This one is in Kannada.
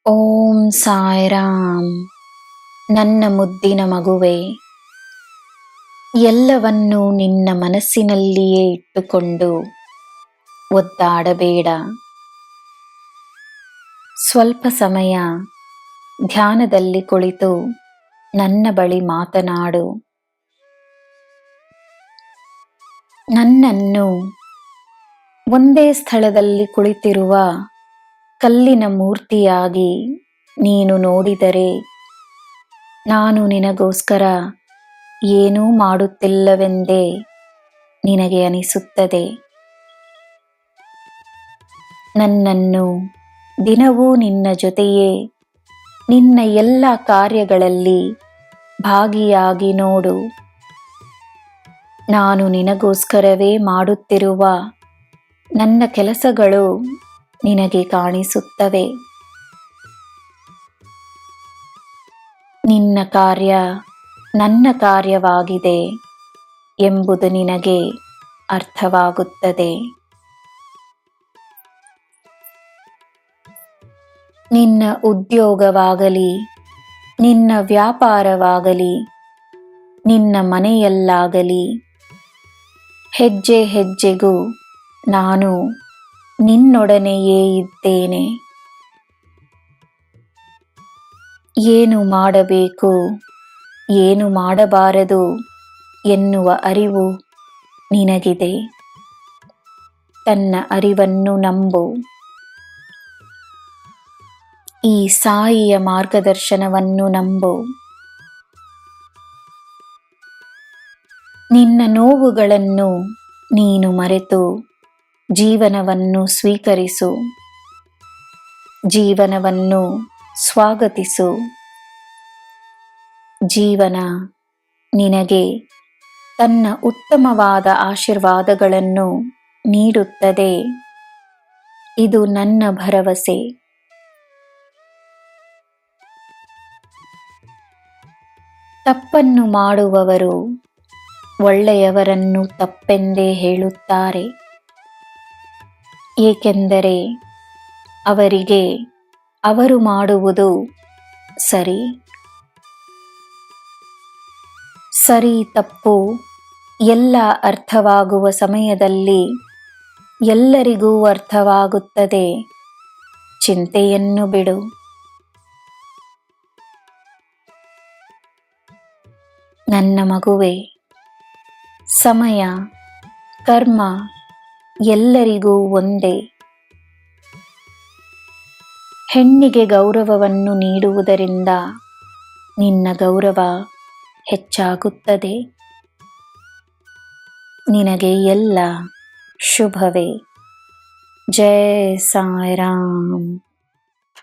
ಓಂ ಸಾಯಿರಾಮ್. ನನ್ನ ಮುದ್ದಿನ ಮಗುವೆ, ಎಲ್ಲವನ್ನೂ ನಿನ್ನ ಮನಸ್ಸಿನಲ್ಲಿಯೇ ಇಟ್ಟುಕೊಂಡು ಒದ್ದಾಡಬೇಡ. ಸ್ವಲ್ಪ ಸಮಯ ಧ್ಯಾನದಲ್ಲಿ ಕುಳಿತು ನನ್ನ ಬಳಿ ಮಾತನಾಡು. ನನ್ನನ್ನು ಒಂದೇ ಸ್ಥಳದಲ್ಲಿ ಕುಳಿತಿರುವ ಕಲ್ಲಿನ ಮೂರ್ತಿಯಾಗಿ ನೀನು ನೋಡಿದರೆ, ನಾನು ನಿನಗೋಸ್ಕರ ಏನೂ ಮಾಡುತ್ತಿಲ್ಲವೆಂದೇ ನಿನಗೆ ಅನಿಸುತ್ತದೆ. ನನ್ನನ್ನು ದಿನವೂ ನಿನ್ನ ಜೊತೆಯೇ ನಿನ್ನ ಎಲ್ಲ ಕಾರ್ಯಗಳಲ್ಲಿ ಭಾಗಿಯಾಗಿ ನೋಡು. ನಾನು ನಿನಗೋಸ್ಕರವೇ ಮಾಡುತ್ತಿರುವ ನನ್ನ ಕೆಲಸಗಳು ನಿನಗೆ ಕಾಣಿಸುತ್ತವೆ. ನಿನ್ನ ಕಾರ್ಯ ನನ್ನ ಕಾರ್ಯವಾಗಿದೆ ಎಂಬುದು ನಿನಗೆ ಅರ್ಥವಾಗುತ್ತದೆ. ನಿನ್ನ ಉದ್ಯೋಗವಾಗಲಿ, ನಿನ್ನ ವ್ಯಾಪಾರವಾಗಲಿ, ನಿನ್ನ ಮನೆಯಲ್ಲಾಗಲಿ, ಹೆಜ್ಜೆ ಹೆಜ್ಜೆಗೂ ನಾನು ನಿನ್ನೊಡನೆಯೇ ಇದ್ದೇನೆ. ಏನು ಮಾಡಬೇಕು, ಏನು ಮಾಡಬಾರದು ಎನ್ನುವ ಅರಿವು ನಿನಗಿದೆ. ತನ್ನ ಅರಿವನ್ನು ನಂಬು. ಈ ಸಾಯಿಯ ಮಾರ್ಗದರ್ಶನವನ್ನು ನಂಬು. ನಿನ್ನ ನೋವುಗಳನ್ನು ನೀನು ಮರೆತು ಜೀವನವನ್ನು ಸ್ವೀಕರಿಸು. ಜೀವನವನ್ನು ಸ್ವಾಗತಿಸು. ಜೀವನ ನಿನಗೆ ತನ್ನ ಉತ್ತಮವಾದ ಆಶೀರ್ವಾದಗಳನ್ನು ನೀಡುತ್ತದೆ. ಇದು ನನ್ನ ಭರವಸೆ. ತಪ್ಪನ್ನು ಮಾಡುವವರು ಒಳ್ಳೆಯವರನ್ನು ತಪ್ಪೆಂದೇ ಹೇಳುತ್ತಾರೆ. ಏಕೆಂದರೆ ಅವರಿಗೆ ಅವರು ಮಾಡುವುದು ಸರಿ. ಸರಿ ತಪ್ಪು ಎಲ್ಲ ಅರ್ಥವಾಗುವ ಸಮಯದಲ್ಲಿ ಎಲ್ಲರಿಗೂ ಅರ್ಥವಾಗುತ್ತದೆ. ಚಿಂತೆಯನ್ನು ಬಿಡು. ನನ್ನ ಮಗುವೆ, ಸಮಯ, ಕರ್ಮ ಎಲ್ಲರಿಗೂ ಒಂದೇ. ಹೆಣ್ಣಿಗೆ ಗೌರವವನ್ನು ನೀಡುವುದರಿಂದ ನಿನ್ನ ಗೌರವ ಹೆಚ್ಚಾಗುತ್ತದೆ. ನಿನಗೆ ಎಲ್ಲ ಶುಭವೇ. ಜೈ ಸಾಯಿರಾಮ್.